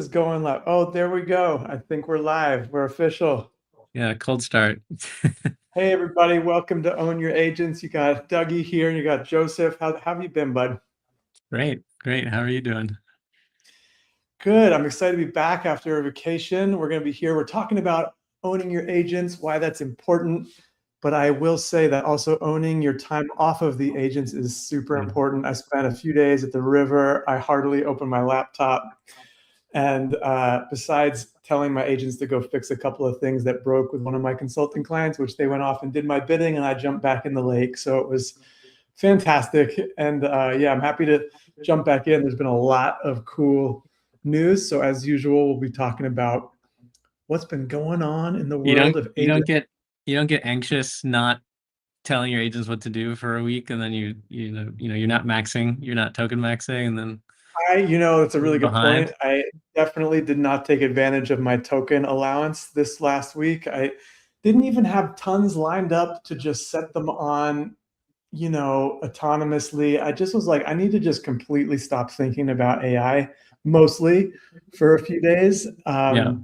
is going live. Oh, there we go. I think we're live. We're official. Yeah, cold start. Hey, everybody. Welcome to Own Your Agents. You got Dougie here and you got Joseph. How have you been, bud? Great, great. How are you doing? Good. I'm excited to be back after a vacation. We're going to be here. We're talking about owning your agents, why that's important. But I will say that also owning your time off of the agents is super Mm. important. I spent a few days at the river. I hardly opened my laptop. And besides telling my agents to go fix a couple of things that broke with one of my consulting clients, which they went off and did my bidding, and I jumped back in the lake. So it was fantastic. And yeah, I'm happy to jump back in. There's been a lot of cool news. So as usual, we'll be talking about what's been going on in the You world don't of you don't agents. get you don't get anxious not telling your agents what to do for a week, and then you're not maxing, you're not token maxing, and then It's a really good point. behind. I definitely did not take advantage of my token allowance this last week. I didn't even have tons lined up to just set them on, autonomously. I just was like, I need to just completely stop thinking about AI mostly for a few days. Yeah,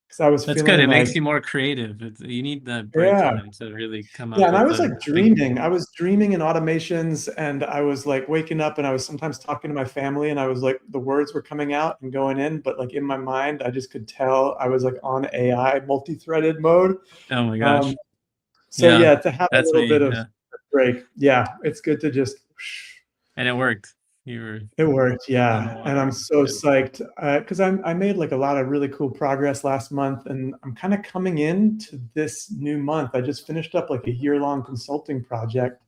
Because I was that's good. feeling It makes like, you more creative. You need the break yeah, time to really come yeah, up and I with was the like big. dreaming. I was dreaming in automations and I was like waking up and I was sometimes talking to my family and I was like the words were coming out and going in, but like in my mind, I just could tell I was like on AI multi-threaded mode. Oh my Um, gosh. so Yeah, yeah, to have a that's little bit me. of Yeah, break. Yeah, it's good to just and it worked. You were it worked, on the yeah. And I'm water. so Good. psyched because I made like a lot of really cool progress last month, and I'm kind of coming into this new month. I just finished up like a year-long consulting project,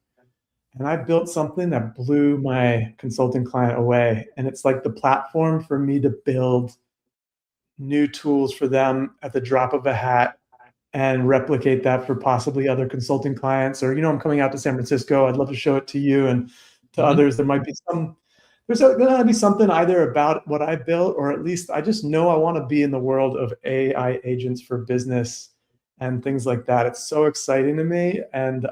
and I built something that blew my consulting client away. And it's like the platform for me to build new tools for them at the drop of a hat and replicate that for possibly other consulting clients. Or, I'm coming out to San Francisco. I'd love to show it to you and to Mhm. others. There's going to be something either about what I built, or at least I just know I want to be in the world of AI agents for business and things like that. It's so exciting to me. And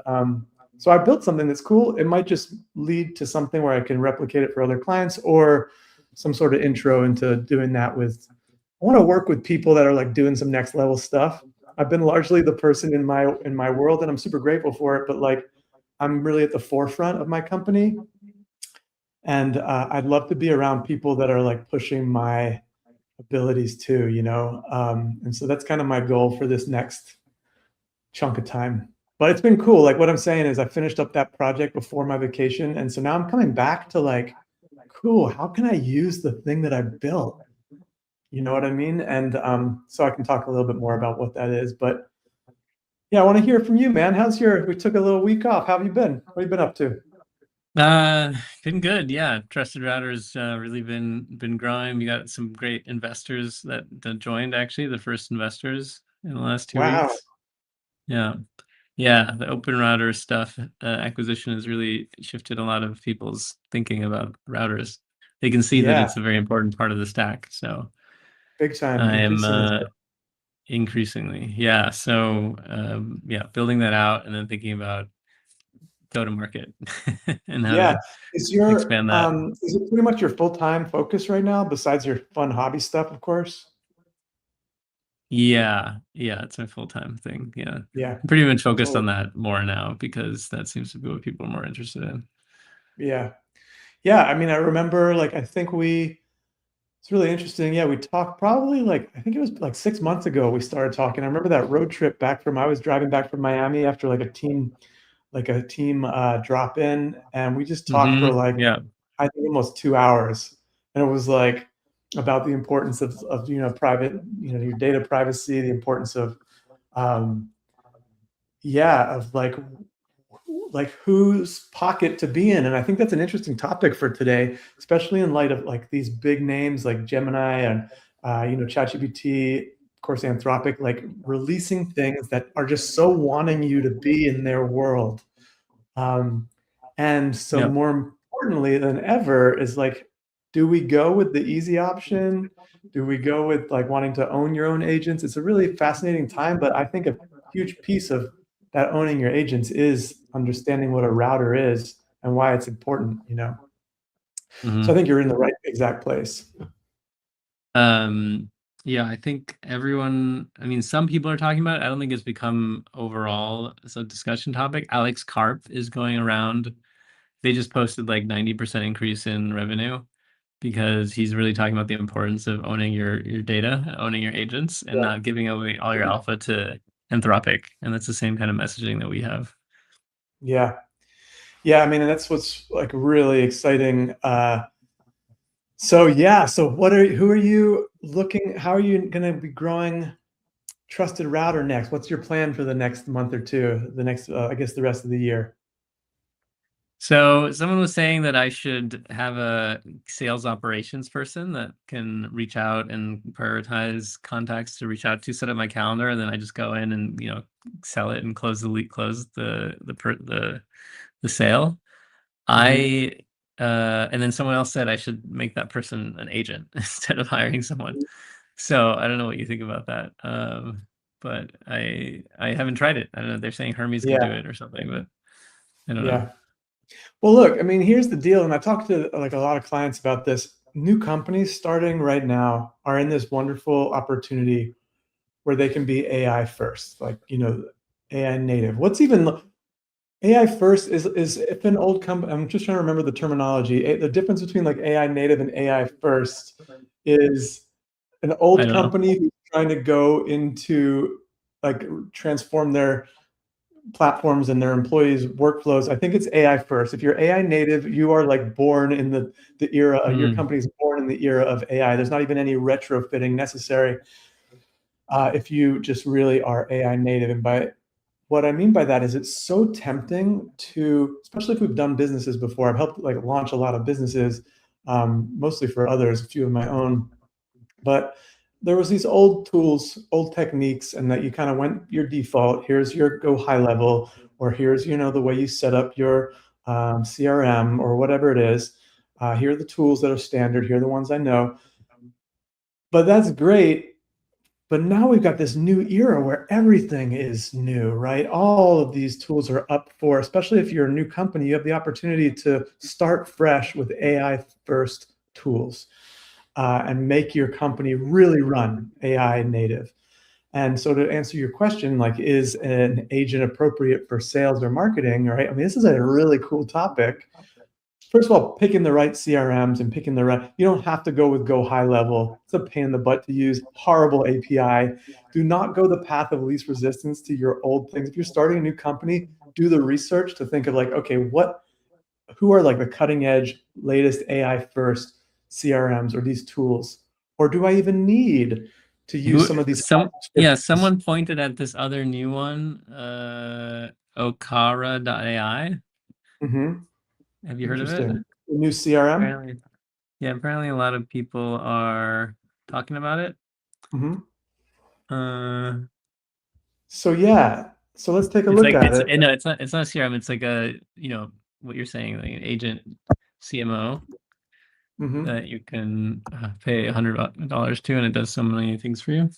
so I built something that's cool. It might just lead to something where I can replicate it for other clients or some sort of intro into doing that with. I want to work with people that are like doing some next level stuff. I've been largely the person in my world, and I'm super grateful for it. But like, I'm really at the forefront of my company, and I'd love to be around people that are like pushing my abilities too. And so that's kind of my goal for this next chunk of time. But it's been cool. Like what I'm saying is, I finished up that project before my vacation, and so now I'm coming back to like, cool. How can I use the thing that I built? You know what I mean? And so I can talk a little bit more about what that is. But yeah, I want to hear from you, man. We took a little week off. How have you been? What have you been up to? Uh, been good. Yeah, Trusted Router's really been growing. We got some great investors that joined, actually, the first investors in the last two Wow. weeks. Yeah. Yeah, the open router stuff acquisition has really shifted a lot of people's thinking about routers. They can see that Yeah, it's a very important part of the stack. So big time. I am Increasingly so. increasingly, yeah. So yeah, building that out and then thinking about go to market and how Yeah. to Is expand that. it pretty much your full-time focus right now, besides your fun hobby stuff, of course? Yeah, yeah, it's my full-time thing. Yeah. Yeah, I'm pretty much focused totally. on that more now because that seems to be what people are more interested in. Yeah. Yeah. I mean, I remember like it's really interesting. Yeah, we talked probably like I think it was like 6 months ago we started talking. I remember that road trip I was driving back from Miami after like a team drop in, and we just talked for like Yeah. I think almost 2 hours, and it was like about the importance of private, your data privacy, the importance of um, yeah, of like whose pocket to be in. And I think that's an interesting topic for today, especially in light of like these big names like Gemini and ChatGPT, of course, Anthropic, like releasing things that are just so wanting you to be in their world. Um, and so Yeah. more importantly than ever is like, do we go with the easy option? Do we go with like wanting to own your own agents? It's a really fascinating time, but I think a huge piece of that owning your agents is understanding what a router is and why it's important. So I hmm think you're in the right exact place. Yeah, I think everyone, I mean, some people are talking about it. I don't think it's become overall as a discussion topic. Alex Karp is going around. They just posted like 90% increase in revenue because he's really talking about the importance of owning your data, owning your agents, and Yeah. not giving away all your alpha to Anthropic. And that's the same kind of messaging that we have. Yeah. Yeah. I mean, and that's what's like really exciting. So yeah. So who are you looking? How are you going to be growing Trusted Router next? What's your plan for the next month or two? The next, I guess, the rest of the year. So someone was saying that I should have a sales operations person that can reach out and prioritize contacts to reach out to, set up my calendar, and then I just go in and sell it and close the lead, close the sale. Mm-hmm. I and then someone else said I should make that person an agent instead of hiring someone. So I don't know what you think about that. But I haven't tried it. I don't know. They're saying Hermes could do Yeah. it or something, but I don't know. Yeah. Well, look, I mean, here's the deal, and I talked to like a lot of clients about this. New companies starting right now are in this wonderful opportunity where they can be AI first, like, AI native. What's even AI first is if an old company, I'm just trying to remember the terminology. The difference between like AI native and AI first is an I old don't know. company who's trying to go into like transform their platforms and their employees' workflows. I think it's AI first. If you're AI native, you are like born in the era. Your Hmm. company's born in the era of AI. There's not even any retrofitting necessary if you just really are AI native. And by what I mean by that is it's so tempting to, especially if we've done businesses before. I've helped like launch a lot of businesses, mostly for others, a few of my own. But there was these old tools, old techniques, and that you kind of went your default. Here's your go high level, or here's the way you set up your CRM or whatever it is. Here are the tools that are standard. Here are the ones I know. But that's great. But now we've got this new era where everything is new, right? All of these tools are up for, especially if you're a new company, you have the opportunity to start fresh with AI first tools and make your company really run AI native. And so to answer your question, like, is an agent appropriate for sales or marketing, right? I mean, this is a really cool topic. First of all, picking the right CRMs and picking the right, you don't have to go with go high level. It's a pain in the butt to use, horrible API. Do not go the path of least resistance to your old things. If you're starting a new company, do the research to think of like, okay, who are like the cutting edge, latest AI first CRMs or these tools? Or do I even need to use Who some of these some Yeah, subscriptions? someone pointed at this other new one, Okara.ai. Mm-hmm. Have you heard of it? Interesting. The new CRM. Apparently, yeah, apparently a lot of people are talking about it. Mm-hmm. Uh, So yeah, so let's take a it's look like at it. no, it's not a CRM. It's like what you're saying, like an agent CMO Mm-hmm. that you can pay $100 to, and it does so many things for you.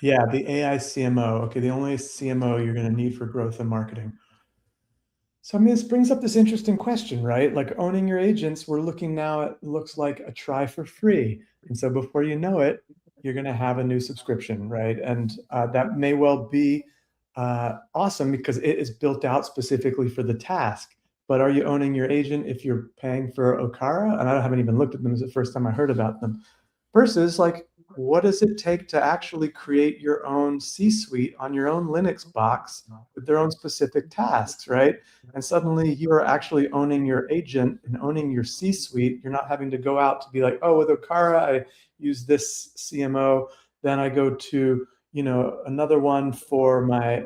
Yeah, the AI CMO. Okay, the only CMO you're going to need for growth and marketing. So, I mean, this brings up this interesting question, right? Like owning your agents, we're looking now at looks like a try for free. And so before you know it, you're going to have a new subscription, right? And that may well be awesome because it is built out specifically for the task. But are you owning your agent if you're paying for Okara? And I haven't even looked at them. It's the first time I heard about them. Versus like, what does it take to actually create your own C-suite on your own Linux box with their own specific tasks, right? And suddenly you are actually owning your agent and owning your C-suite. You're not having to go out to be like, oh, with Okara, I use this CMO. Then I go to, another one for my,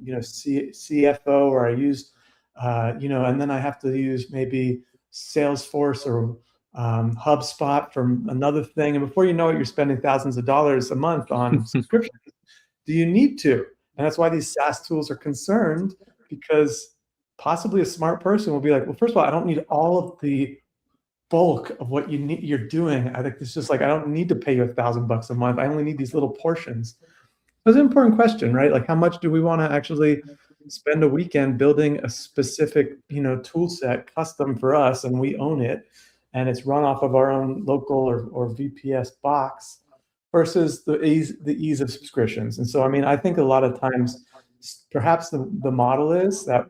CFO, or I use, and then I have to use maybe Salesforce or HubSpot from another thing. And before you know it, you're spending thousands of dollars a month on subscriptions. Do you need to? And that's why these SaaS tools are concerned, because possibly a smart person will be like, well, first of all, I don't need all of the bulk of what you're doing. I think it's just like, I don't need to pay you $1,000 a month. I only need these little portions. So it's an important question, right? Like, how much do we want to actually spend a weekend building a specific, tool set custom for us, and we own it? and it's run off of our own local or VPS box versus the ease of subscriptions. And so, I mean, I think a lot of times, perhaps the model is that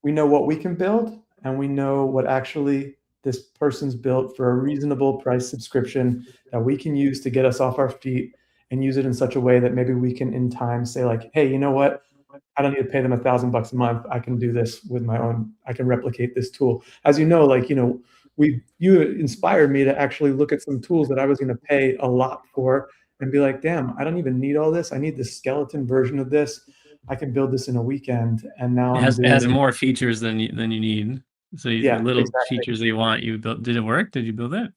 we know what we can build and we know what actually this person's built for a reasonable price subscription that we can use to get us off our feet and use it in such a way that maybe we can in time say like, hey, you know what? I don't need to pay them $1,000 a month. I can do this with my own, I can replicate this tool. As you know, like, you inspired me to actually look at some tools that I was going to pay a lot for and be like, damn, I don't even need all this. I need the skeleton version of this. I can build this in a weekend. And now It I'm has doing, more features than you need. So the yeah, little exactly. features that you want, you built. Did it work? Did you build it?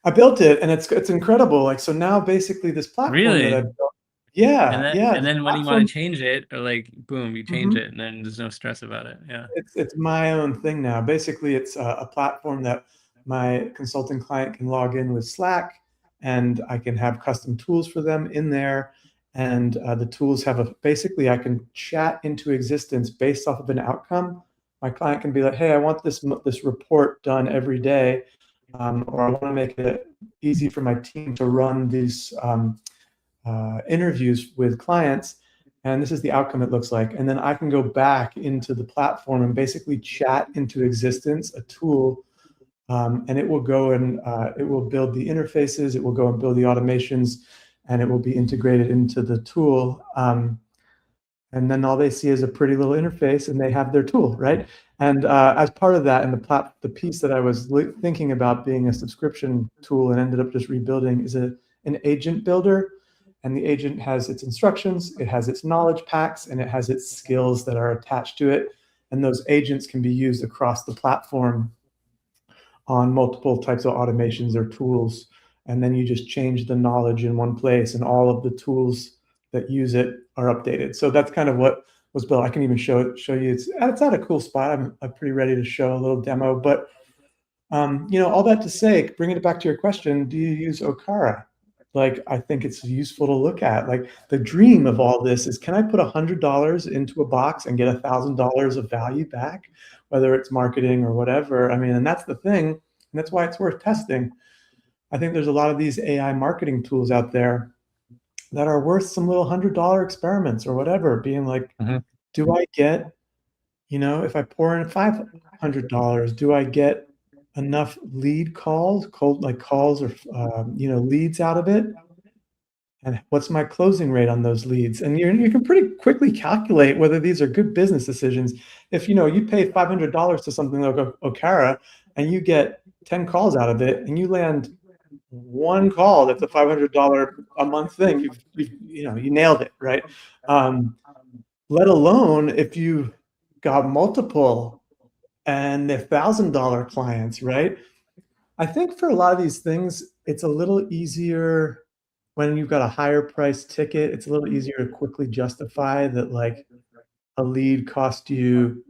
I built it and it's incredible. Like, so now basically this platform that I Really? built, And yeah, then yeah, and it's a then when you want platform. to change it, or like boom, you change Mhm. it, and then there's no stress about it. Yeah. It's my own thing now. Basically, it's a platform that my consulting client can log in with Slack, and I can have custom tools for them in there. And the tools have basically I can chat into existence based off of an outcome. My client can be like, "Hey, I want this report done every day, or I want to make it easy for my team to run these interviews with clients, and this is the outcome it looks like." And then I can go back into the platform and basically chat into existence a tool, and it will go and it will build the interfaces, it will go and build the automations, and it will be integrated into the tool. And then all they see is a pretty little interface, and they have their tool, right? And as part of that, and the piece that I was thinking about being a subscription tool and ended up just rebuilding is an agent builder. And the agent has its instructions, it has its knowledge packs, and it has its skills that are attached to it. And those agents can be used across the platform on multiple types of automations or tools. And then you just change the knowledge in one place, and all of the tools that use it are updated. So that's kind of what was built. I can even show you. It's at a cool spot. I'm pretty ready to show a little demo. But all that to say, bringing it back to your question, do you use Okara? Like, I think it's useful to look at. Like, the dream of all this is, can I put $100 into a box and get $1,000 of value back, whether it's marketing or whatever? I mean, and that's the thing, and that's why it's worth testing. I think there's a lot of these AI marketing tools out there that are worth some little $100 experiments or whatever, being like, Mhm. do I get, if I pour in $500, do I get enough lead calls, cold like calls or leads out of it? And what's my closing rate on those leads? And you can pretty quickly calculate whether these are good business decisions. If you pay $500 to something like Okara and you get 10 calls out of it, and you land one call that's a $500 a month thing, you nailed it, right? Let alone if you got multiple and they're $1,000 clients, right? I think for a lot of these things, it's a little easier when you've got a higher price ticket. It's a little easier to quickly justify that, like, a lead cost you,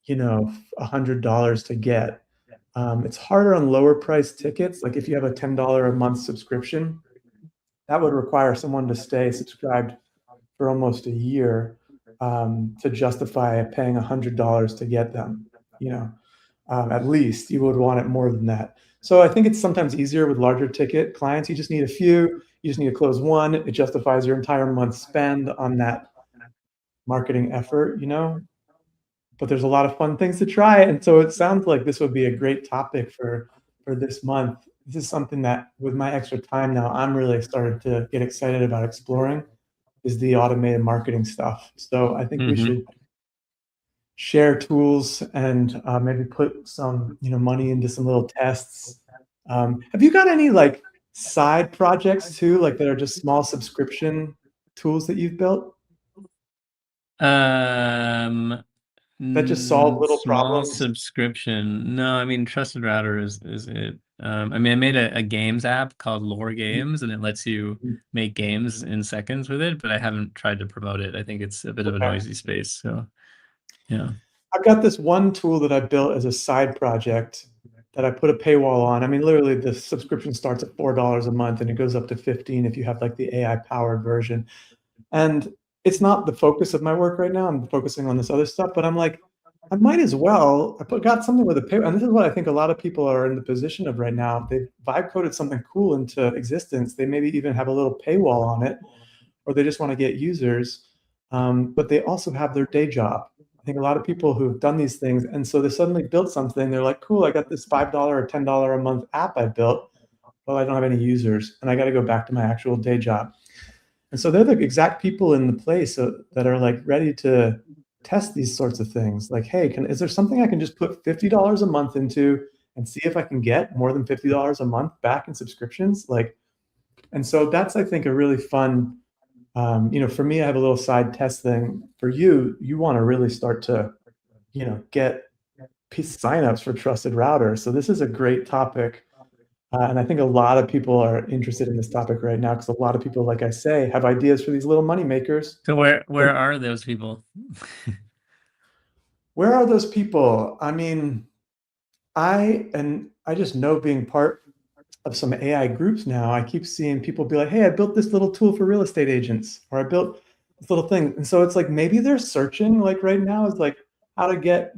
$100 to get. It's harder on lower price tickets. Like, if you have a $10 a month subscription, that would require someone to stay subscribed for almost a year, to justify paying $100 to get them. You know, at least you would want it more than that. So I think it's sometimes easier with larger ticket clients. You just need a few. You just need to close one. It justifies your entire month spend on that marketing effort. But there's a lot of fun things to try, and so it sounds like this would be a great topic for this month. This is something that, with my extra time now, I'm really started to get excited about exploring, is the automated marketing stuff. So I think we Mhm. should share tools and maybe put some money into some little tests. Have you got any like side projects too, like that are just small subscription tools that you've built Um, that just solve little Small problems? subscription. No, I mean Trusted Router is it. I mean, I made a games app called Lore Games, and it lets you make games in seconds with it, but I haven't tried to promote it. I think it's a bit of a Okay. noisy space. So yeah. I've got this one tool that I built as a side project that I put a paywall on. I mean, literally the subscription starts at $4 a month and it goes up to 15 if you have like the AI powered version. And it's not the focus of my work right now. I'm focusing on this other stuff, but I'm like, I might as well. Got something with a paper, and this is what I think a lot of people are in the position of right now. They've vibe coded something cool into existence. They maybe even have a little paywall on it, or they just want to get users, but they also have their day job. I think a lot of people who've done these things, and so they suddenly built something. They're like, cool, I got this $5 or $10 a month app I built. Well, I don't have any users, and I got to go back to my actual day job. And so they're the exact people in the place that are like ready to test these sorts of things. Like, hey, is there something I can just put $50 a month into and see if I can get more than $50 a month back in subscriptions? Like, and so that's, I think, a really fun, for me, I have a little side test thing. For you, you want to really start to, get signups for Trusted Router. So this is a great topic. And I think a lot of people are interested in this topic right now because a lot of people, like I say, have ideas for these little money makers. So where are those people? Where are those people? I mean, I just know, being part of some AI groups now, I keep seeing people be like, hey, I built this little tool for real estate agents, or I built this little thing. And so it's like maybe they're searching, like right now, is like how to get,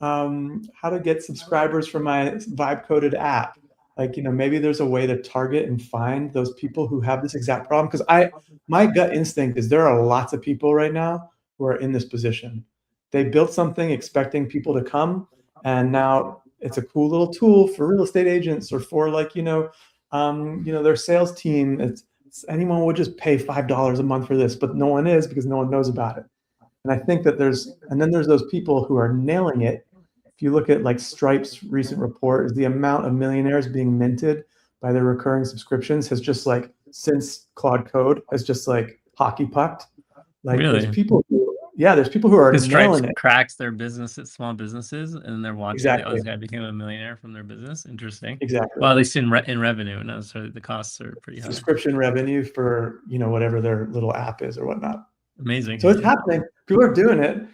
how to get subscribers for my vibe coded app. Like, maybe there's a way to target and find those people who have this exact problem. Because my gut instinct is there are lots of people right now who are in this position. They built something expecting people to come, and now it's a cool little tool for real estate agents, or for like, their sales team. Anyone would just pay $5 a month for this, but no one is, because no one knows about it. And I think that then there's those people who are nailing it. If you look at like Stripe's recent report, is the amount of millionaires being minted by their recurring subscriptions has just like, since Claude Code, has just like hockey pucked. Like Really? there's people who are Because Stripe nailing it. cracks their business at small businesses, and they're watching. Oh, Exactly. this guy became a millionaire from their business. Interesting. Exactly. Well, at least in revenue, no, so the costs are pretty high. Subscription revenue for, whatever their little app is or whatnot. Amazing. So it's happening. People are doing it.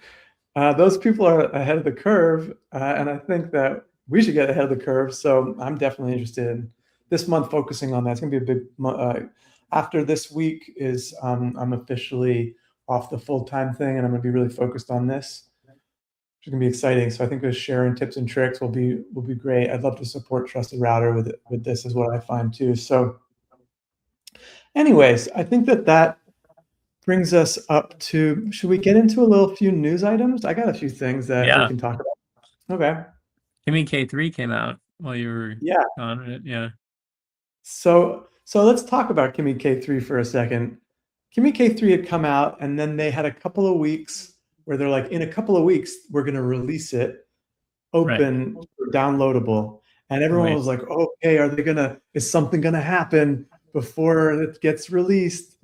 Those people are ahead of the curve, and I think that we should get ahead of the curve. So I'm definitely interested in this month focusing on that. It's going to be a big month. After this week is, I'm officially off the full-time thing, and I'm going to be really focused on this, which is going to be exciting. So I think sharing tips and tricks will be great. I'd love to support Trusted Router with this, is what I find too. So anyways, I think that brings us up to, should we get into a few news items? I got a few things that we can talk about. Okay. Kimmy K3 came out while you were on it. Yeah. So let's talk about Kimmy K3 for a second. Kimmy K3 had come out, and then they had a couple of weeks where they're like, in a couple of weeks, we're going to release it open, downloadable. And everyone was like, okay, is something going to happen before it gets released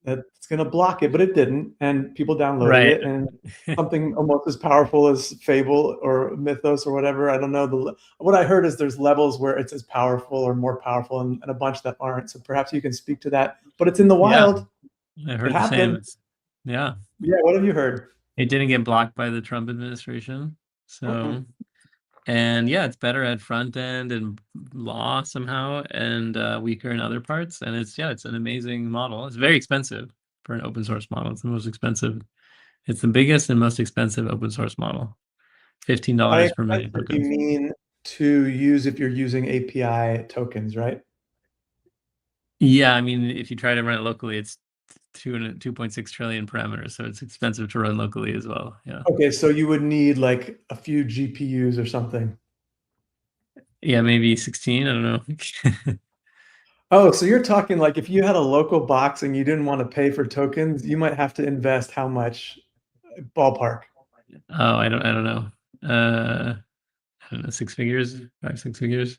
that's going to block it? But it didn't. And people downloaded it, and something almost as powerful as Fable or Mythos or whatever. I don't know. What I heard is there's levels where it's as powerful or more powerful, and a bunch that aren't. So perhaps you can speak to that. But it's in the wild. I heard the same. Yeah. What have you heard? It didn't get blocked by the Trump administration. So, and yeah, it's better at front end and law somehow, and weaker in other parts. And it's an amazing model. It's very expensive for an open source model. It's the most expensive. It's the biggest and most expensive open source model. $15 per million tokens. You mean to use if you're using API tokens, right? Yeah, I mean, if you try to run it locally, it's 2.6 trillion parameters, so it's expensive to run locally as well. Yeah. Okay, so you would need like a few GPUs or something. Yeah, maybe 16. I don't know. Oh, so you're talking like if you had a local box and you didn't want to pay for tokens, you might have to invest how much? Ballpark. Oh, I don't know. I don't know, 6 figures, 5-6 figures.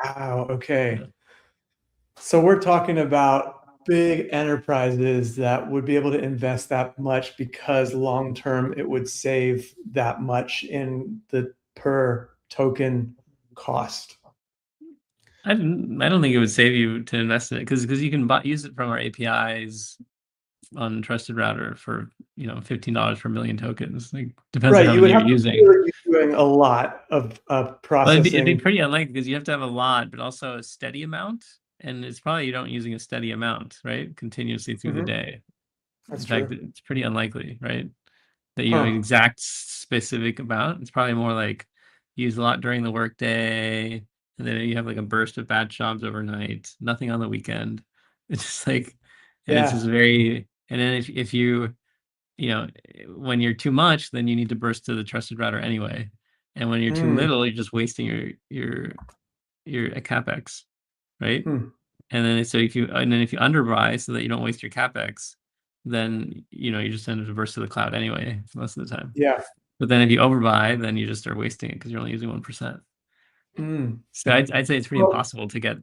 Wow. Okay. So we're talking about big enterprises that would be able to invest that much because long term it would save that much in the per token cost. I don't think it would save you to invest in it because you can use it from our APIs on Trusted Router for $15 per million tokens. Like, depends on how many you're using. You're doing a lot of processing. It'd be pretty unlikely because you have to have a lot, but also a steady amount. And it's probably you don't using a steady amount, right? Continuously through the day. That's in fact, true. it's pretty unlikely, right? that you know Huh. exact specific about. It's probably more like use a lot during the workday, and then you have like a burst of bad jobs overnight, nothing on the weekend. It's just like, and it's just Yeah. very. And then if you know, when you're too much, then you need to burst to the trusted router anyway. And when you're too Mm. little, you're just wasting your capex, right? Hmm. And then if you underbuy so that you don't waste your capex, then you know you just end up to burst to the cloud anyway most of the time. Yeah. But then if you overbuy, then you just start wasting it because you're only using 1%. Mm. So I'd say it's pretty Well, impossible to get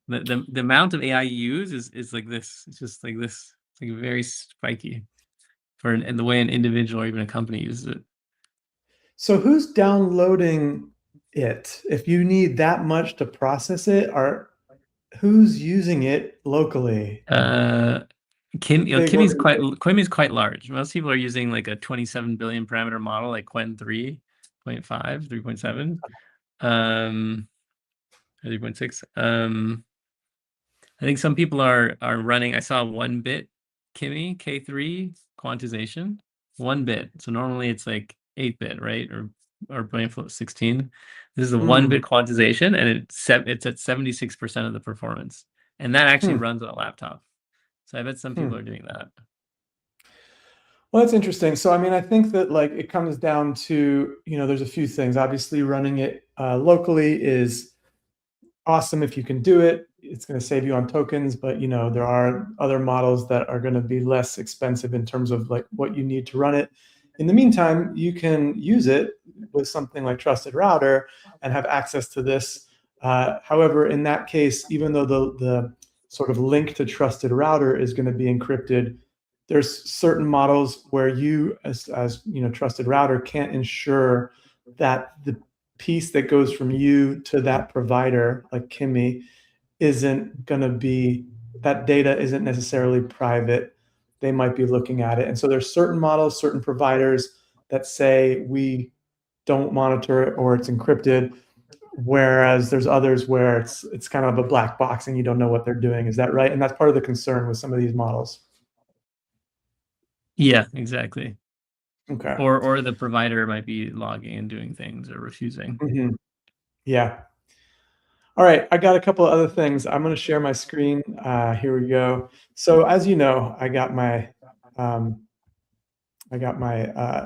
the amount of AI you use is like this. It's just like this. It's like very spiky for and the way an individual or even a company uses it. so who's downloading it? If you need that much to process it, are who's using it locally? Uh, Big organization. Kimi is quite large. Most people are using like a 27 billion parameter model, like Quen 3.5, 3.7, um, 3.6. I think some people are running. I saw 1-bit Kimi K3 quantization, 1-bit. So normally it's like 8-bit, right? Or BrainFlow 16. This is a Mm. 1-bit quantization, and it's at 76% of the performance, and that actually Hmm. runs on a laptop. So I bet some Hmm. people are doing that. Well, that's interesting. So, I mean, I think that like it comes down to, there's a few things. Obviously, running it locally is awesome if you can do it. It's going to save you on tokens, but there are other models that are going to be less expensive in terms of like what you need to run it. In the meantime, you can use it with something like Trusted Router and have access to this. However, in that case, even though the sort of link to Trusted Router is going to be encrypted, there's certain models where you, as Trusted Router, can't ensure that the piece that goes from you to that provider, like Kimi, isn't going to be, that data isn't necessarily private. They might be looking at it. And so there's certain models, certain providers that say we don't monitor it or it's encrypted, whereas there's others where it's kind of a black box and you don't know what they're doing. Is that right? And that's part of the concern with some of these models. Yeah, exactly. Okay. Or the provider might be logging and doing things or refusing. Mm-hmm. Yeah. All right, I got a couple of other things. I'm going to share my screen. Here we go. So as you know, um,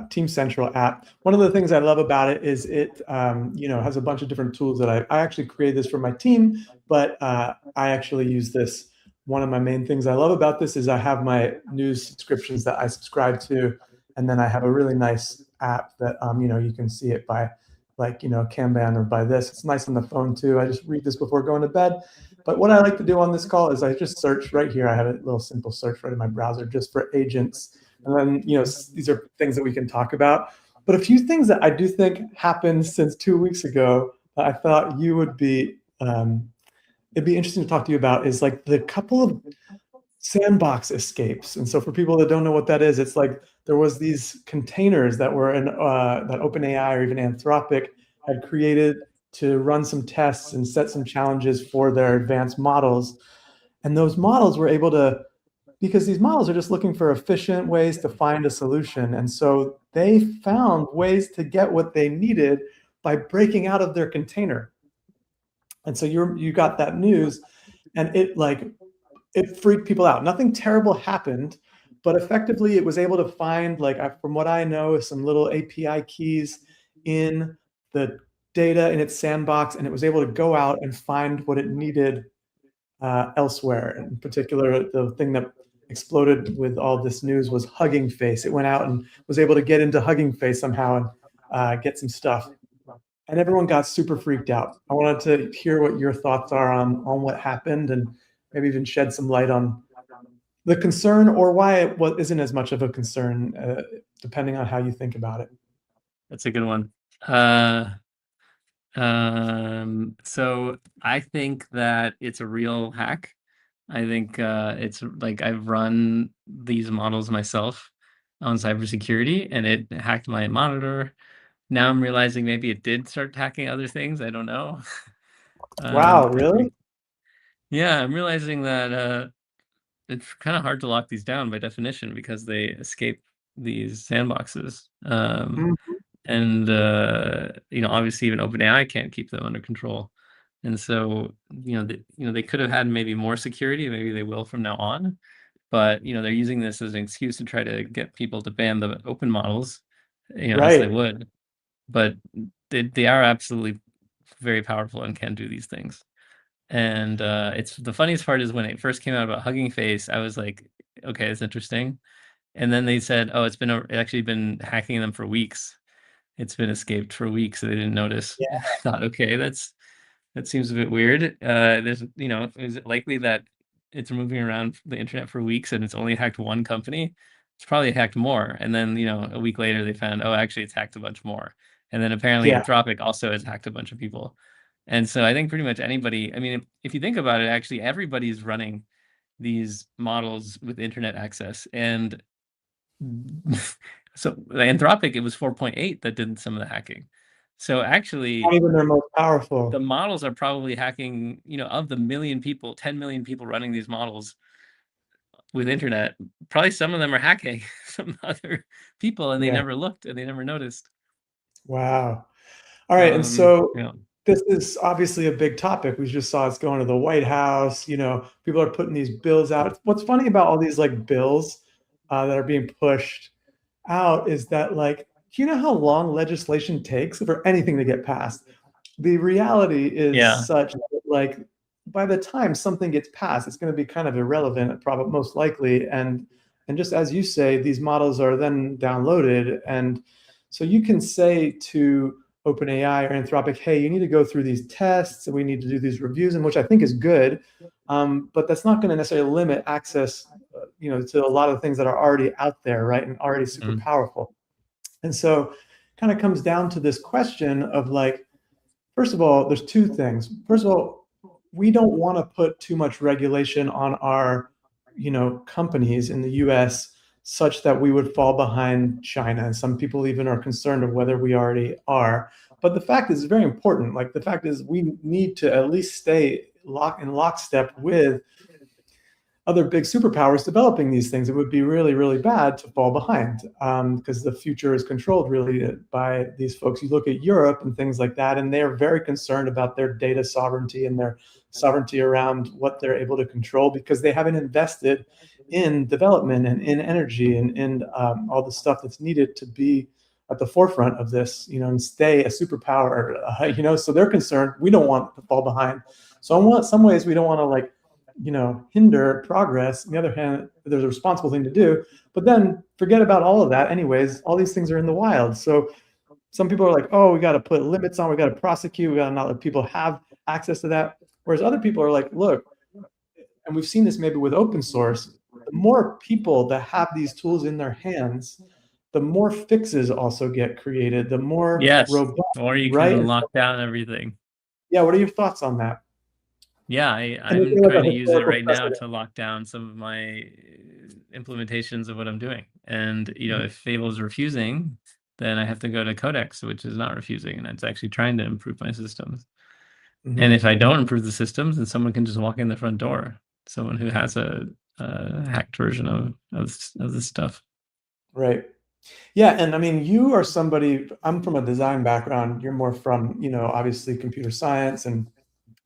Team Central app. One of the things I love about it is it has a bunch of different tools that I actually created this for my team, but I actually use this. One of my main things I love about this is I have my news subscriptions that I subscribe to, and then I have a really nice app that you can see it by like Kanban or by this. It's nice on the phone too. I just read this before going to bed. But what I like to do on this call is I just search right here. I have a little simple search right in my browser just for agents. And then, these are things that we can talk about. But a few things that I do think happened since 2 weeks ago that I thought it'd be interesting to talk to you about is like the couple of sandbox escapes. And so for people that don't know what that is, it's like there was these containers that were in that OpenAI or even Anthropic had created to run some tests and set some challenges for their advanced models. And those models were able to, because these models are just looking for efficient ways to find a solution. And so they found ways to get what they needed by breaking out of their container. And so you got that news, and it freaked people out. Nothing terrible happened, but effectively it was able to find, like, from what I know, some little API keys in the data in its sandbox, and it was able to go out and find what it needed elsewhere. In particular, the thing that exploded with all this news was Hugging Face. It went out and was able to get into Hugging Face somehow and get some stuff. And everyone got super freaked out. I wanted to hear what your thoughts are on what happened and maybe even shed some light on the concern or why it isn't as much of a concern, depending on how you think about it. That's a good one. So I think that it's a real hack. I think it's like I've run these models myself on cybersecurity, and it hacked my monitor. Now I'm realizing maybe it did start hacking other things. I don't know. Wow, I think, really? yeah, I'm realizing that it's kind of hard to lock these down by definition because they escape these sandboxes. Mhm. And obviously even OpenAI can't keep them under control. And so, they could have had maybe more security, maybe they will from now on. But they're using this as an excuse to try to get people to ban the open models, as they Right. would. But they are absolutely very powerful and can do these things. And it's the funniest part is when it first came out about Hugging Face, I was like, okay, it's interesting. And then they said, oh, it's actually been hacking them for weeks. It's been escaped for weeks, so they didn't notice. Yeah. And I thought, okay, that seems a bit weird. Is it likely that it's moving around the internet for weeks and it's only hacked one company? It's probably hacked more. And then, a week later they found, oh, actually it's hacked a bunch more. And then apparently Yeah. Anthropic also has hacked a bunch of people. And so I think pretty much anybody, I mean, if you think about it, actually everybody's running these models with internet access. And so Anthropic, it was 4.8 that did some of the hacking. So Not actually, even their most the powerful. models are probably hacking, of the million people, 10 million people running these models with internet, probably some of them are hacking some other people and they Yeah. never looked and they never noticed. Wow. All right. And so Yeah. this is obviously a big topic. We just saw it's going to the White House. People are putting these bills out. What's funny about all these like bills that are being pushed out is that like, do you know how long legislation takes for anything to get passed? The reality is Yeah. such that like by the time something gets passed, it's going to be kind of irrelevant, probably most likely. And just as you say, these models are then downloaded, and so you can say to OpenAI or Anthropic, hey, you need to go through these tests, and we need to do these reviews, and which I think is good, but that's not going to necessarily limit access, to a lot of things that are already out there, right, and already super Mm. powerful. And so, kind of comes down to this question of like, first of all, there's two things. First of all, we don't want to put too much regulation on our, companies in the US such that we would fall behind China. And some people even are concerned of whether we already are. But the fact is very important. Like the fact is we need to at least stay in lockstep with other big superpowers developing these things. It would be really, really bad to fall behind because the future is controlled really by these folks. You look at Europe and things like that, and they're very concerned about their data sovereignty and their sovereignty around what they're able to control because they haven't invested in development and in energy and in all the stuff that's needed to be at the forefront of this, and stay a superpower, so they're concerned. We don't want to fall behind. So in some ways, we don't want to like, hinder progress. On the other hand, there's a responsible thing to do, but then forget about all of that. Anyways, all these things are in the wild. So some people are like, oh, we got to put limits on, we got to prosecute, we got to not let people have access to that. Whereas other people are like, look, and we've seen this maybe with open source, the more people that have these tools in their hands, the more fixes also get created, the more Yes. robust, Or you right? can lock down everything. Yeah, what are your thoughts on that? Yeah, And is I'm there like trying a to use it historical right now precedent? to lock down some of my implementations of what I'm doing. And, Mhm. if Fable's refusing, then I have to go to Codex, which is not refusing, and it's actually trying to improve my systems. And Mhm. if I don't improve the systems, then someone can just walk in the front door, someone who has a hacked version of this stuff. Right. Yeah, and I mean, you are somebody, I'm from a design background. You're more from, obviously computer science and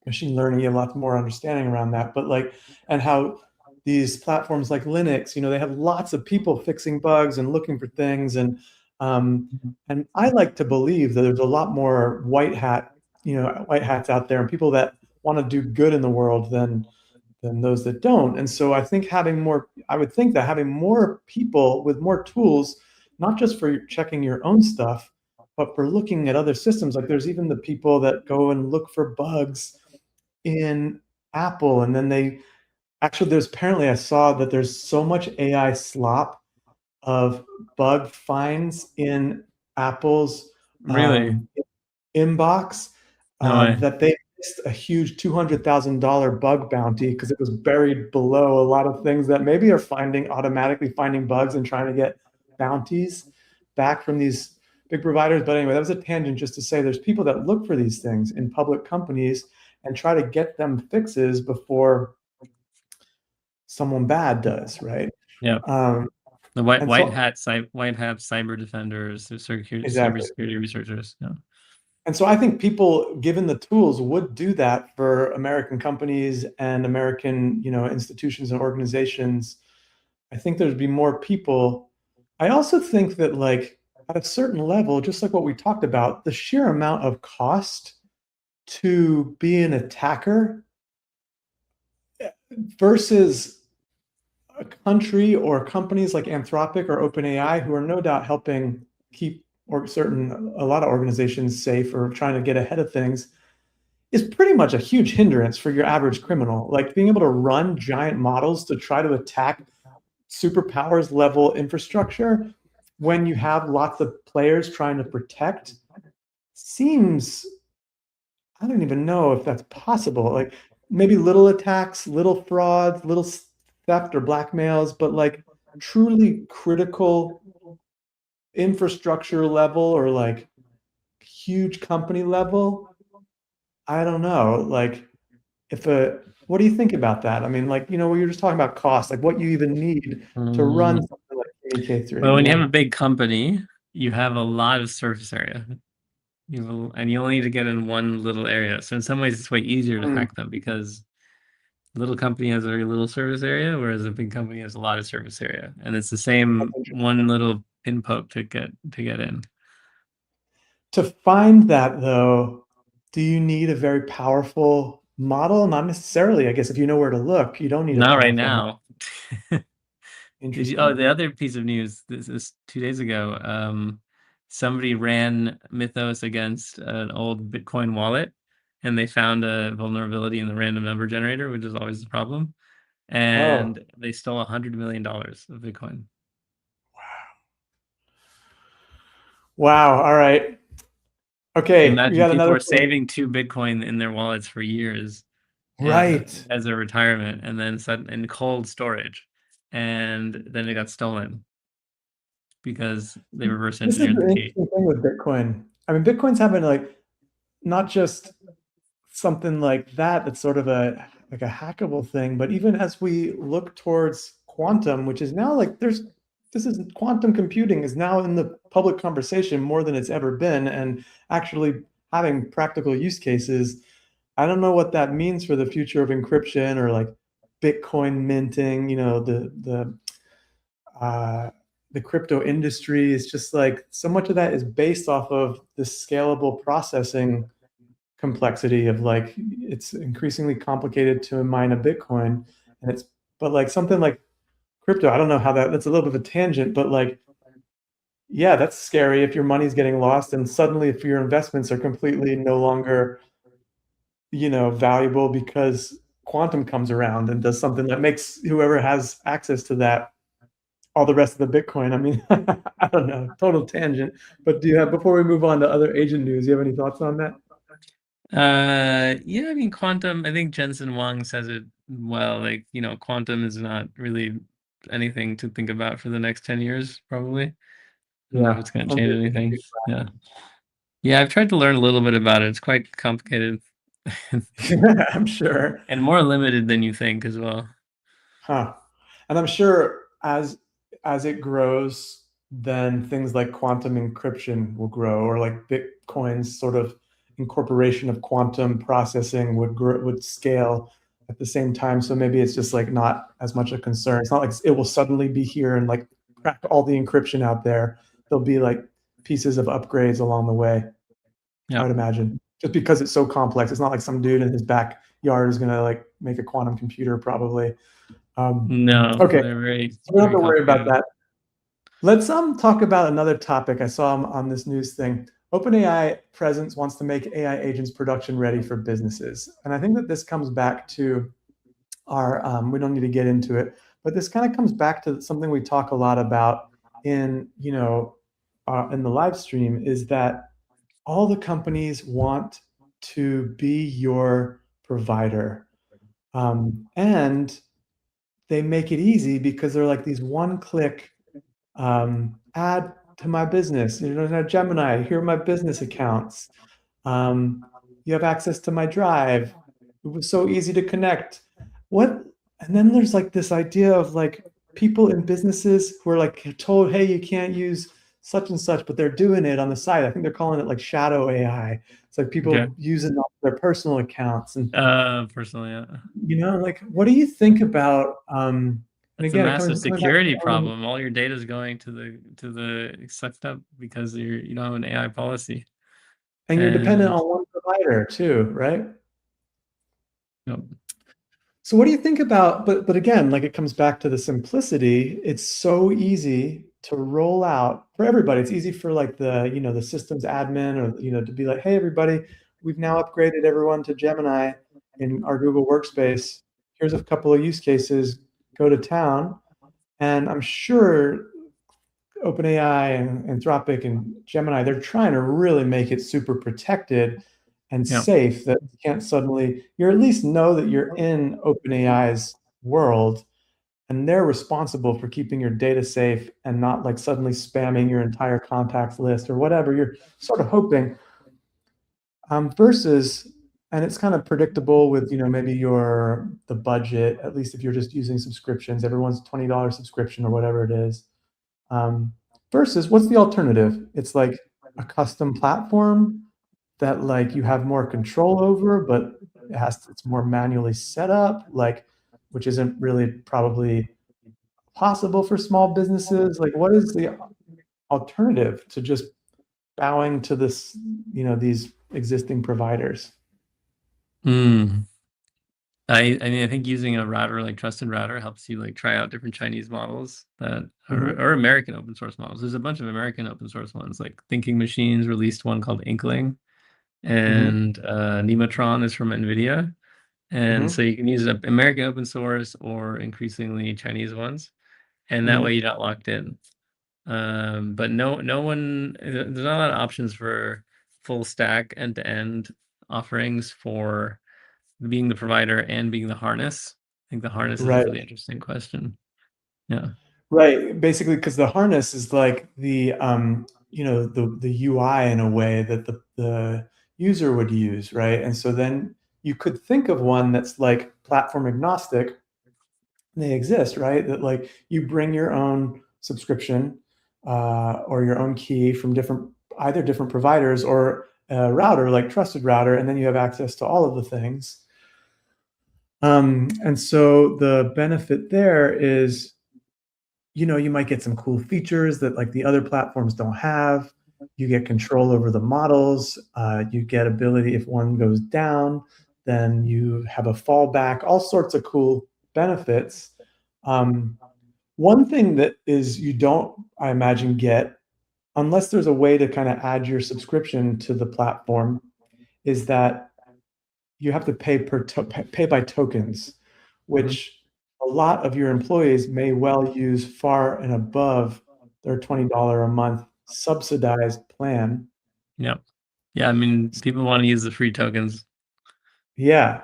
machine learning. You have lots more understanding around that. But like, and how these platforms like Linux, they have lots of people fixing bugs and looking for things. And I like to believe that there's a lot more white hats out there and people that want to do good in the world than those that don't. And so I would think that having more people with more tools, not just for checking your own stuff, but for looking at other systems. Like there's even the people that go and look for bugs in Apple. And then there's apparently, I saw that there's so much AI slop of bug finds in Apple's Really? inbox No way. that they missed a huge $200,000 bug bounty because it was buried below a lot of things that maybe are automatically finding bugs and trying to get bounties back from these big providers. But anyway, that was a tangent just to say there's people that look for these things in public companies and try to get them fixes before someone bad does, right? Yeah. Um, The white And white so hat cyber defenders, the exactly. cybersecurity researchers. Yeah. And so I think people, given the tools, would do that for American companies and American, institutions and organizations. I think there'd be more people. I also think that, like, at a certain level, just like what we talked about, the sheer amount of cost to be an attacker versus a country or companies like Anthropic or OpenAI, who are no doubt helping keep a lot of organizations safe or trying to get ahead of things, is pretty much a huge hindrance for your average criminal. Like, being able to run giant models to try to attack superpowers level infrastructure when you have lots of players trying to protect seems, I don't even know if that's possible. Like, maybe little attacks, little frauds, little theft or blackmails, but like truly critical infrastructure level or like huge company level, I don't know. Like, what do you think about that? I mean, like, we were just talking about cost, like what you even need to run Mm. something like KK3, Well, when you have a big company, you have a lot of surface area. And you only need to get in one little area. So in some ways, it's way easier to Mm, hack them because a little company has very little surface area, whereas a big company has a lot of surface area, and it's the that's same interesting. one little pin poke to get in. To find that, though, do you need a very powerful model? Not necessarily. I guess if you know where to look, you don't need a Not right powerful model. now. Oh, Interesting. the other piece of news, this is 2 days ago. Somebody ran Mythos against an old Bitcoin wallet, and they found a vulnerability in the random number generator, which is always the problem. Oh, And they stole $100 million of Bitcoin. wow. All right. Okay, we Imagine got people another were thing. saving 2 Bitcoin in their wallets for years, Right. as a retirement, and then in cold storage, and then it got stolen because they reverse This is engineered the the key. interesting thing with Bitcoin. I mean, Bitcoin's having, like, not just something like that that's sort of a hackable thing, but even as we look towards quantum, which is now like this is quantum computing is now in the public conversation more than it's ever been, and actually having practical use cases. I don't know what that means for the future of encryption or like Bitcoin minting, uh, the crypto industry is just like so much of that is based off of this scalable processing complexity of, like, it's increasingly complicated to mine a Bitcoin, and it's but like something like crypto, I don't know how that's a little bit of a tangent, but like, yeah, that's scary if your money's getting lost and suddenly if your investments are completely no longer, valuable because quantum comes around and does something that makes whoever has access to that all the rest of the Bitcoin. I mean, I don't know, total tangent. But before we move on to other agent news, do you have any thoughts on that? Yeah, I mean, quantum, I think Jensen Huang says it well, like, quantum is not really anything to think about for the next 10 years, probably. I don't know if Yeah, it's going to change something. anything. Yeah. Yeah, I've tried to learn a little bit about it. It's quite complicated I'm sure. and more limited than you think as well. Huh. And I'm sure as it grows, then things like quantum encryption will grow, or like Bitcoin's sort of incorporation of quantum processing would scale at the same time. So maybe it's just like not as much a concern. It's not like it will suddenly be here and like crack all the encryption out there. There'll be like pieces of upgrades along the way, I Yeah. would imagine. Just because it's so complex. It's not like some dude in his backyard is gonna like make a quantum computer, probably. No, Okay, they're very, so we don't have very to worry about complicated. that. Let's talk about another topic I saw on this news thing. OpenAI Presence wants to make AI agents production ready for businesses, and I think that this comes back to our. We don't need to get into it, but this kind of comes back to something we talk a lot about in the live stream, is that all the companies want to be your provider, and they make it easy because they're like these one-click add to my business. Gemini, here are my business accounts. Um, you have access to my drive. It was so easy to connect. What? And then there's like this idea of like people in businesses who are like told, hey, you can't use such and such, but they're doing it on the side. I think they're calling it like shadow AI. It's like Okay. people using their personal accounts. And, Personally, yeah. like, what do you think about, and That's a again, massive coming back to security the element, problem. All your data is going to the sucked up because you don't have an AI policy. and you're dependent And on one provider too, right? you know, So what do you think about, but again, like it comes back to the simplicity. It's so easy to roll out for everybody. It's easy for like the systems admin or to be like, hey everybody, we've now upgraded everyone to Gemini in our Google Workspace. Here's a couple of use cases, go to town. And I'm sure OpenAI and Anthropic and Gemini, they're trying to really make it super protected and yeah. safe that you can't suddenly, you at least know that you're in OpenAI's world and they're responsible for keeping your data safe and not like suddenly spamming your entire contacts list or whatever you're sort of hoping. Versus, and it's kind of predictable with, maybe the budget, at least if you're just using subscriptions, everyone's $20 subscription or whatever it is. Um, Versus, what's the alternative? It's like a custom platform that like you have more control over, but it's more manually set up, like, which isn't really probably possible for small businesses. Like, what is the alternative to just bowing to these existing providers? Hmm. I mean, I think using a router like Trusted Router helps you like try out different Chinese models that Mhm, or American open source models. There's a bunch of American open source ones, like Thinking Machines released one called Inkling, mhm, and Nematron is from NVIDIA. And so mhm, you can use American open source or increasingly Chinese ones, and that way mhm. you're not locked in. But no one, there's not a lot of options for full stack end-to-end offerings for being the provider and being the harness. I think the harness is a Right. really interesting question. Yeah. Right. Basically, because the harness is like the UI in a way that the user would use, right? And so then you could think of one that's like platform agnostic. They exist, right? That like you bring your own subscription or your own key from either different providers or a router like Trusted Router, and then you have access to all of the things. And so the benefit there is you might get some cool features that like the other platforms don't have. You get control over the models. You get ability if one goes down, then you have a fallback. All sorts of cool benefits. Um, One thing that is you don't, I imagine, get unless there's a way to kind of add your subscription to the platform, is that you have to pay by tokens, Mhm. which a lot of your employees may well use far and above their $20 a month subsidized plan. Yeah. Yeah. I mean, people want to use the free tokens. Yeah,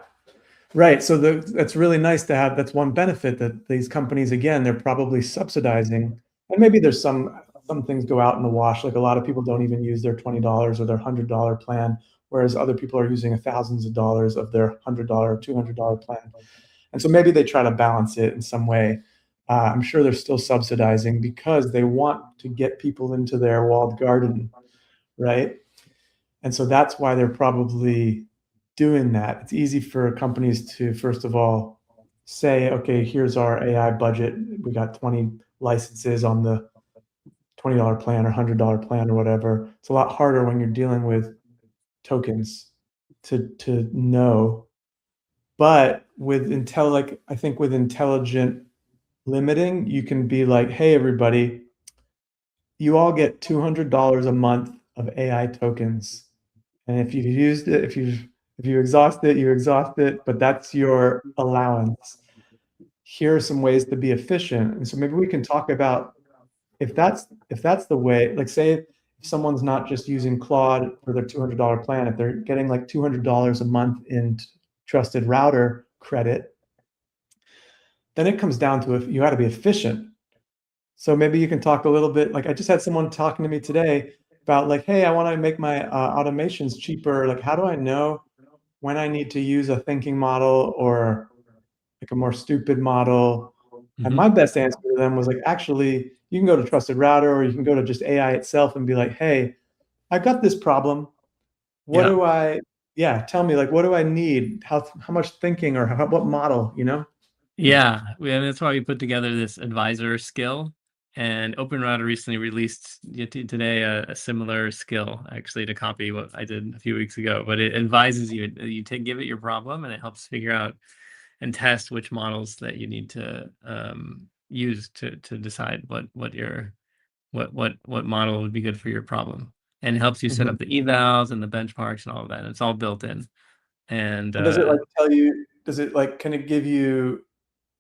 right. So that's really nice to have. That's one benefit that these companies, again, they're probably subsidizing. And maybe there's some things go out in the wash. Like a lot of people don't even use their $20 or their $100 plan, whereas other people are using thousands of dollars of their $100 or $200 plan. And so maybe they try to balance it in some way. I'm sure they're still subsidizing because they want to get people into their walled garden, right? And so that's why they're probably doing that. It's easy for companies to, first of all, say, okay, here's our AI budget. We got 20 licenses on the $20 plan or $100 plan or whatever. It's a lot harder when you're dealing with tokens to know. But like I think with intelligent limiting, you can be like, hey, everybody, you all get $200 a month of AI tokens. And if you've used it, if you exhaust it, you exhaust it, but that's your allowance. Here are some ways to be efficient. And so maybe we can talk about if that's the way, like say if someone's not just using Claude for their $200 plan, if they're getting like $200 a month in trusted router credit, then it comes down to if you got to be efficient. So maybe you can talk a little bit. Like I just had someone talking to me today about like, hey, I want to make my automations cheaper. Like, how do I know when I need to use a thinking model or like a more stupid model? And my best answer to them was like, actually, you can go to Trusted Router, or you can go to just AI itself and be like, hey, I've got this problem. What Yeah. do I, yeah, tell me, like, what do I need? How much thinking, or what model, you know? Yeah, and that's why we put together this advisor skill. And OpenRouter recently released today a similar skill, actually, to copy what I did a few weeks ago. But it advises you, give it your problem, and it helps figure out and test which models that you need to use to decide what model would be good for your problem. And it helps you set up the evals and the benchmarks and all of that. And it's all built in. And does it like tell you, can it give you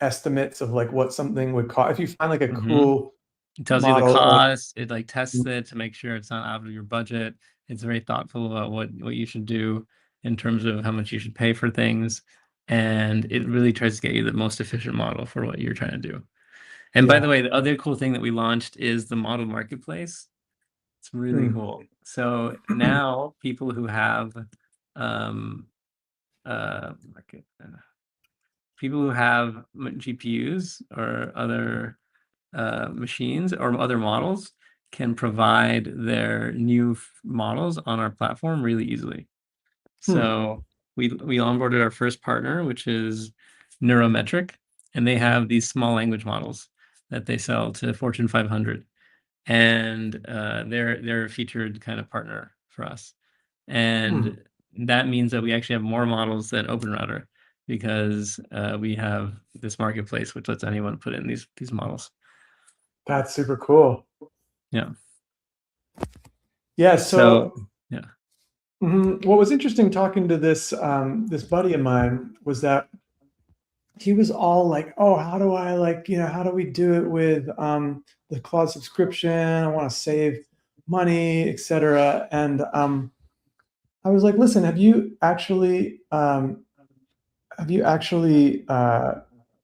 estimates of like what something would cost? If you find like a cool it tells you the model, cost, it like tests it to make sure it's not out of your budget. It's very thoughtful about what you should do in terms of how much you should pay for things. And it really tries to get you the most efficient model for what you're trying to do. And by the way, the other cool thing that we launched is the model marketplace. It's really cool. So now people who have GPUs or other machines or other models can provide their new models on our platform really easily. So we onboarded our first partner, which is Neurometric, and they have these small language models that they sell to Fortune 500, and they're a featured kind of partner for us. And that means that we actually have more models than OpenRouter, because we have this marketplace which lets anyone put in these models. That's super cool. Yeah. Yeah. So yeah. What was interesting talking to this this buddy of mine was that he was all like, "Oh, how do I how do we do it with the cloud subscription? I want to save money, etc." And I was like, "Listen, have you actually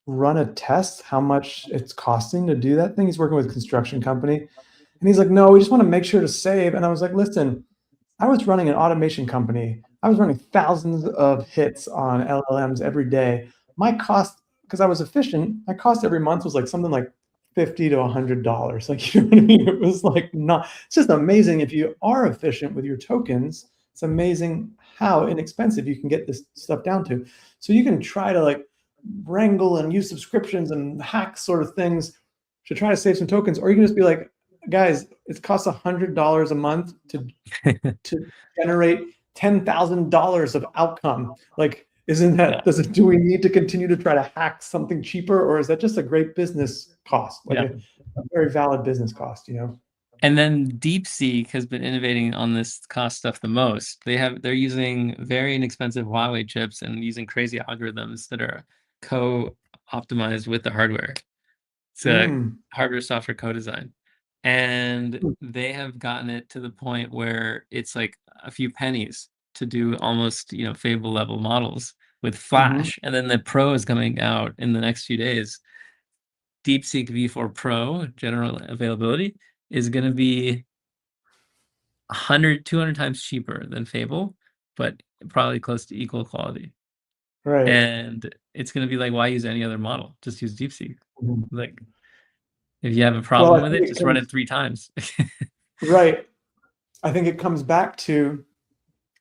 run a test how much it's costing to do that thing?" He's working with a construction company, and he's like, "No, we just want to make sure to save." And I was like, "Listen, I was running an automation company. I was running thousands of hits on LLMs every day. My cost, because I was efficient, my cost every month was like something like $50 to $100. Like, you know what I mean? It was like not, it's just amazing if you are efficient with your tokens. It's amazing how inexpensive you can get this stuff down to. So you can try to like wrangle and use subscriptions and hack sort of things to try to save some tokens, or you can just be like, guys, it costs $100 a month to generate $10,000 of outcome. Like, isn't that, do we need to continue to try to hack something cheaper, or is that just a great business cost? Like a very valid business cost, you know? And then DeepSeek has been innovating on this cost stuff the most. They're using very inexpensive Huawei chips and using crazy algorithms that are co-optimized with the hardware. It's a hardware software co-design. And they have gotten it to the point where it's like a few pennies to do almost, Fable level models with Flash. And then the Pro is coming out in the next few days. DeepSeek V4 Pro general availability is going to be 100, 200 times cheaper than Fable, but probably close to equal quality. Right. And it's going to be like, why use any other model? Just use DeepSeek. Like, if you have a problem with it, just run it 3 times. Right. I think it comes back to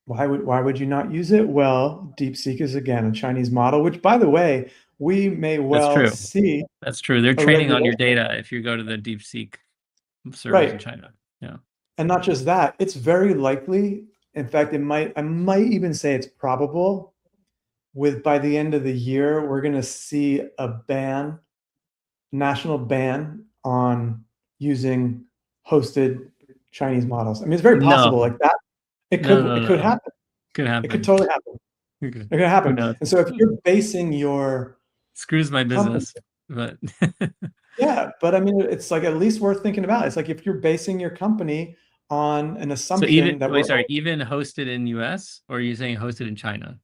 why would you not use it? Well, DeepSeek is again a Chinese model, which, by the way, we may well see. That's true. They're training on your data if you go to the DeepSeek servers in China. Yeah. And not just that, it's very likely. In fact, I might even say it's probable. By the end of the year, we're going to see a national ban on using hosted Chinese models. I mean, it's very possible like that. It could happen. It could totally happen. It could happen. And so if you're basing your screws my business, but yeah, but I mean, it's like at least worth thinking about. It's like if you're basing your company on an assumption even hosted in US, or are you saying hosted in China?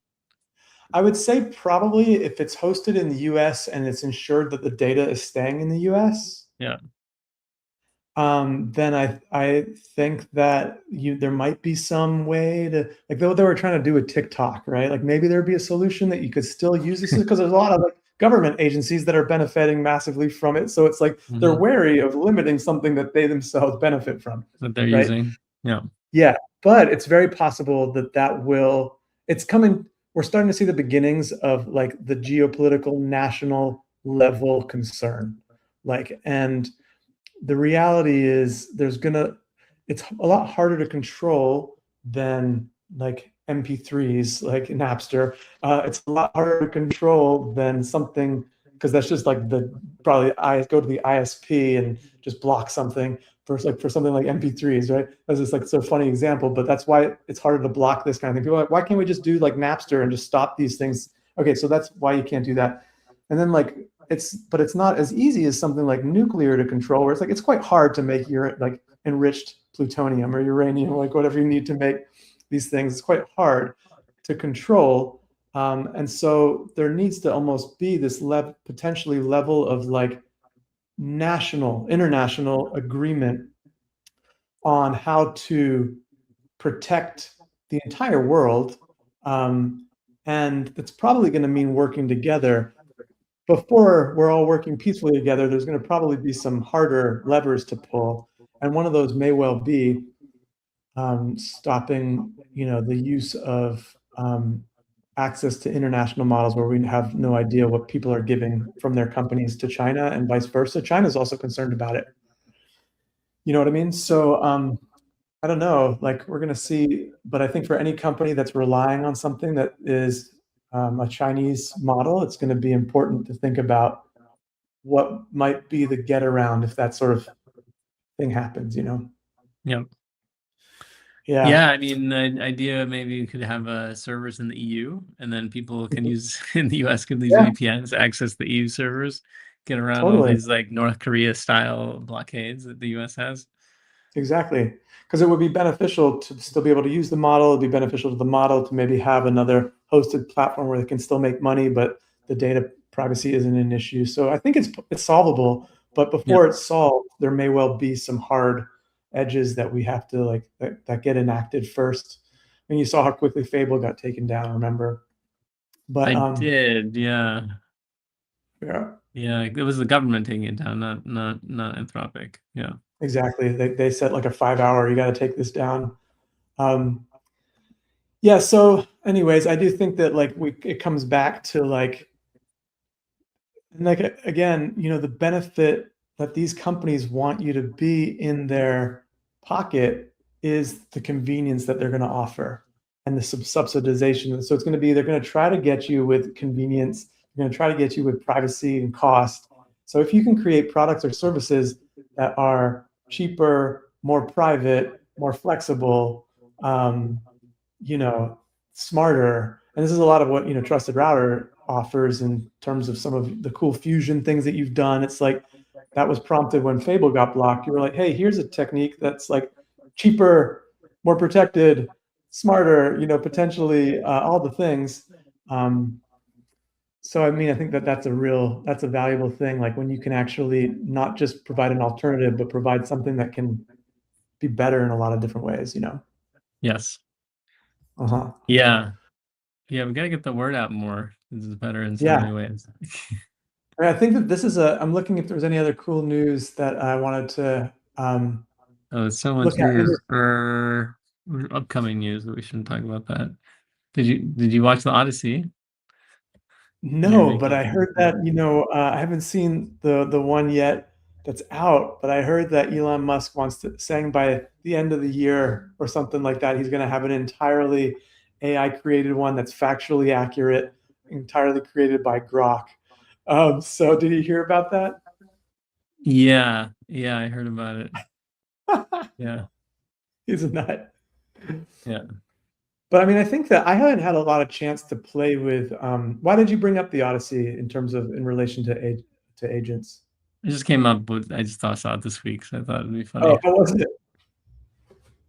I would say probably if it's hosted in the US and it's ensured that the data is staying in the US. Yeah. Then I think that there might be some way to, like, though they were trying to do with TikTok, right? Like maybe there'd be a solution that you could still use this, because there's a lot of like government agencies that are benefiting massively from it. So it's like they're wary of limiting something that they themselves benefit from. That they're right? using. Yeah. Yeah, but it's very possible that it's coming. We're starting to see the beginnings of like the geopolitical national level concern. And the reality is it's a lot harder to control than like MP3s, like Napster. It's a lot harder to control than something, because that's just like probably I go to the ISP and just block something for something like MP3s, right? That's just like so funny example, but that's why it's harder to block this kind of thing. People are like, why can't we just do like Napster and just stop these things? Okay, so that's why you can't do that. And then but it's not as easy as something like nuclear to control, where it's quite hard to make your like enriched plutonium or uranium, like whatever you need to make these things. It's quite hard to control. And so there needs to almost be this potentially level of like international agreement on how to protect the entire world. And it's probably going to mean working together. Before we're all working peacefully together, there's going to probably be some harder levers to pull. And one of those may well be stopping, the use of access to international models where we have no idea what people are giving from their companies to China and vice versa. China's also concerned about it. You know what I mean? So I don't know, like we're going to see, but I think for any company that's relying on something that is a Chinese model, it's going to be important to think about what might be the get around if that sort of thing happens, Yeah. Yeah. Yeah, I mean, the idea maybe you could have servers in the EU, and then people can use in the US can use Yeah. VPNs, access the EU servers, get around all Totally. these like North Korea style blockades that the US has. Exactly. Because it would be beneficial to still be able to use the model. It'd be beneficial to the model to maybe have another hosted platform where they can still make money, but the data privacy isn't an issue. So I think it's solvable, but before it's solved, there may well be some hard edges that we have to like that get enacted first. I mean, you saw how quickly Fable got taken down, remember? But I did, yeah. yeah. Yeah, it was the government taking it down, not Anthropic. Yeah. Exactly. They set like a 5 hour, you got to take this down. Yeah. So, anyways, I do think that like it comes back to like again, the benefit that these companies want you to be in their pocket is the convenience that they're going to offer and the subsidization. So it's going to be they're going to try to get you with convenience. They're going to try to get you with privacy and cost. So if you can create products or services that are cheaper, more private, more flexible, smarter. And this is a lot of what, Trusted Router offers in terms of some of the cool fusion things that you've done. It's like that was prompted when Fable got blocked. You were like, hey, here's a technique that's like cheaper, more protected, smarter, potentially all the things. So, I mean, I think that's a valuable thing. Like when you can actually not just provide an alternative, but provide something that can be better in a lot of different ways, Yes. Uh-huh. Yeah. Yeah, we got to get the word out more. This is better in so many ways. I think that I'm looking if there's any other cool news that I wanted to oh, it's so much news for upcoming news that we shouldn't talk about that. Did you watch the Odyssey? No, but I heard that, I haven't seen the one yet that's out, but I heard that Elon Musk saying by the end of the year or something like that, he's going to have an entirely AI created one that's factually accurate, entirely created by Grok. So did you hear about that? Yeah, I heard about it. Yeah. He's a nut. Yeah. But I mean, I think that I haven't had a lot of chance to play with. Why did you bring up the Odyssey in relation to agents? It just came up I just saw it this week, so I thought it'd be funny. Oh, how was it?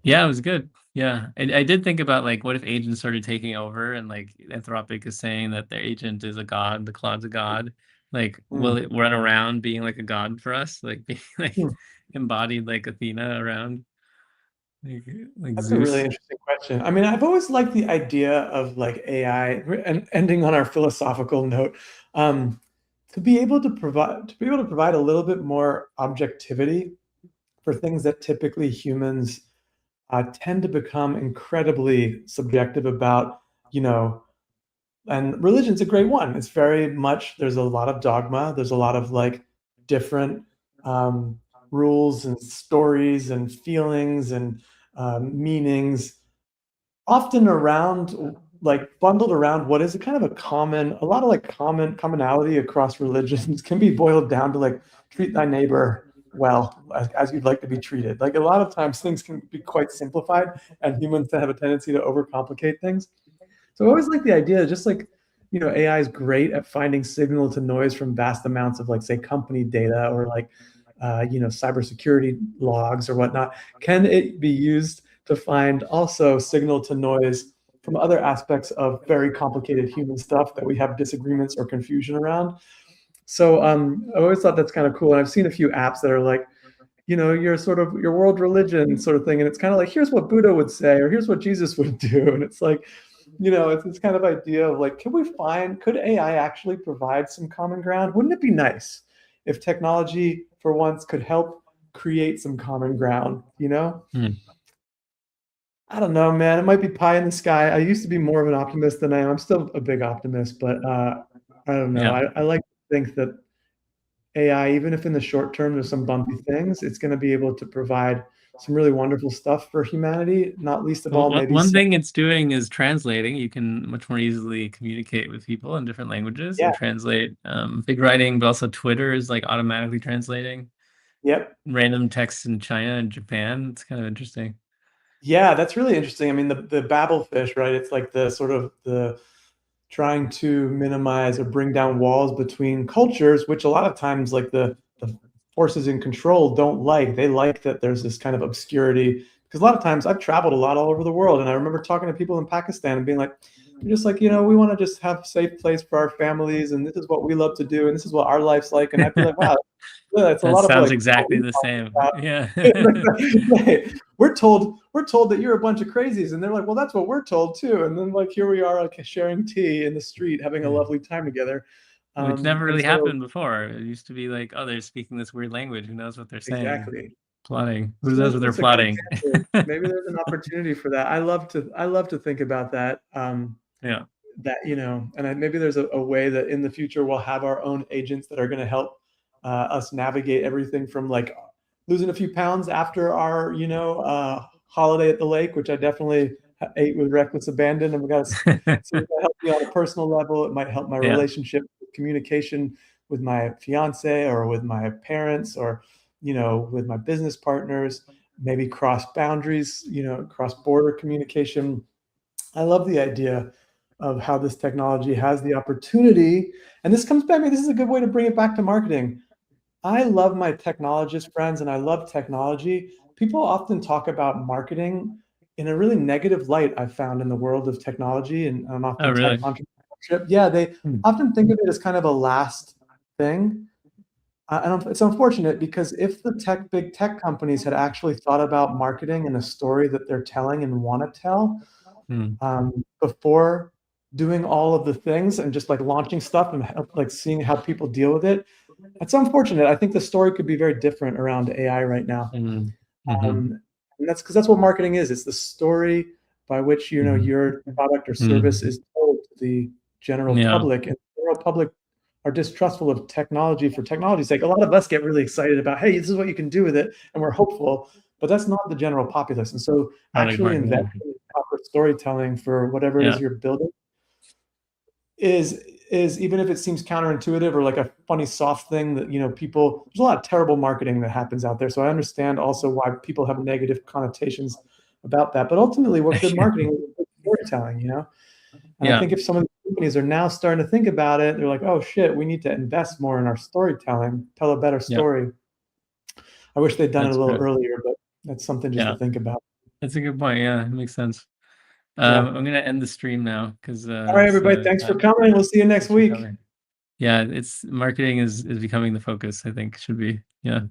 Yeah, it was good. Yeah. I did think about like what if agents started taking over and like Anthropic is saying that their agent is a god, the Claude's a god. Like, will it run around being like a god for us? Like being like embodied like Athena around? Like That's a Zeus? really interesting question. I mean, I've always liked the idea of like AI, and ending on our philosophical note. to be able to provide a little bit more objectivity for things that typically humans tend to become incredibly subjective about, you know, and religion's a great one. It's very much, there's a lot of dogma, there's a lot of like different um, rules and stories and feelings and meanings, often around, like bundled around what is a kind of a lot of like commonality across religions can be boiled down to like treat thy neighbor well as you'd like to be treated. Like a lot of times things can be quite simplified, and humans have a tendency to overcomplicate things. So I always like the idea, just like, AI is great at finding signal to noise from vast amounts of, like, say, company data or like, cybersecurity logs or whatnot. Can it be used to find also signal to noise from other aspects of very complicated human stuff that we have disagreements or confusion around? So I always thought that's kind of cool. And I've seen a few apps that are like, your sort of your world religion sort of thing. And it's kind of like, here's what Buddha would say, or here's what Jesus would do. And it's like, it's this kind of idea of like, could AI actually provide some common ground? Wouldn't it be nice if technology for once could help create some common ground, Hmm. I don't know, man. It might be pie in the sky. I used to be more of an optimist than I am. I'm still a big optimist, but I don't know. Yeah. I like to think that AI, even if in the short term there's some bumpy things, it's going to be able to provide some really wonderful stuff for humanity, not least of Well, all maybe one thing it's doing is translating. You can much more easily communicate with people in different languages yeah. and translate big writing, but also Twitter is like automatically translating Yep. random texts in China and Japan. It's kind of interesting. Yeah, that's really interesting. I mean, the Babel fish, right? It's like the sort of the trying to minimize or bring down walls between cultures, which a lot of times like the forces in control don't like. They like that there's this kind of obscurity. Because a lot of times I've traveled a lot all over the world, and I remember talking to people in Pakistan and being like, they're just like, we want to just have a safe place for our families, and this is what we love to do, and this is what our life's like. And I'd be like, wow, yeah, it's a That lot of sounds like exactly the same. Yeah. we're told that you're a bunch of crazies, and they're like, well, that's what we're told too. And then like here we are, like sharing tea in the street, having a lovely time together. Which never And really so happened before. It used to be like, oh, they're speaking this weird language. Who knows what they're saying? exactly. Plotting. Who So knows maybe what they're that's a good plotting? example. Maybe there's an opportunity for that. I love to think about that. Yeah. That and maybe there's a way that in the future we'll have our own agents that are going to help us navigate everything from like losing a few pounds after our holiday at the lake, which I definitely ate with reckless abandon, and we got to see if that helps me on a personal level. It might help my Yeah. relationship, communication with my fiance or with my parents, or with my business partners, maybe cross boundaries, cross border communication. I love the idea of how this technology has the opportunity. And this comes back, this is a good way to bring it back to marketing. I love my technologist friends and I love technology. People often talk about marketing in a really negative light, I've found, in the world of technology and Oh, often tech really? entrepreneurship. Yeah, they Hmm. often think of it as kind of a last thing. And it's unfortunate, because if the big tech companies had actually thought about marketing and the story that they're telling and want to tell, Hmm. before doing all of the things and just like launching stuff and like seeing how people deal with it. It's unfortunate. I think the story could be very different around AI right now. Hmm. Hmm. And that's because that's what marketing is. It's the story by which Hmm. your product or service Hmm. is told to the general Yeah. public. And the general public are distrustful of technology for technology's sake. A lot of us get really excited about, hey, this is what you can do with it, and we're hopeful, but that's not the general populace. And so Product actually investing marketing. in proper storytelling for whatever it is Yeah. you're building is even if it seems counterintuitive or like a funny soft thing that people, there's a lot of terrible marketing that happens out there, so I understand also why people have negative connotations about that, but ultimately what good marketing is good storytelling. And I Yeah. think if some of the companies are now starting to think about it, they're like, oh shit, we need to invest more in our storytelling, tell a better Yeah. story. I wish they'd done it a That's little good. earlier, but that's something just to Yeah. think about. That's a good point. Yeah, it makes sense. Yeah. I'm gonna end the stream now because All right, it's everybody, thanks for time. coming. We'll see you next Thanks for week. coming. Yeah, it's marketing is becoming the focus, I think, should be. Yeah.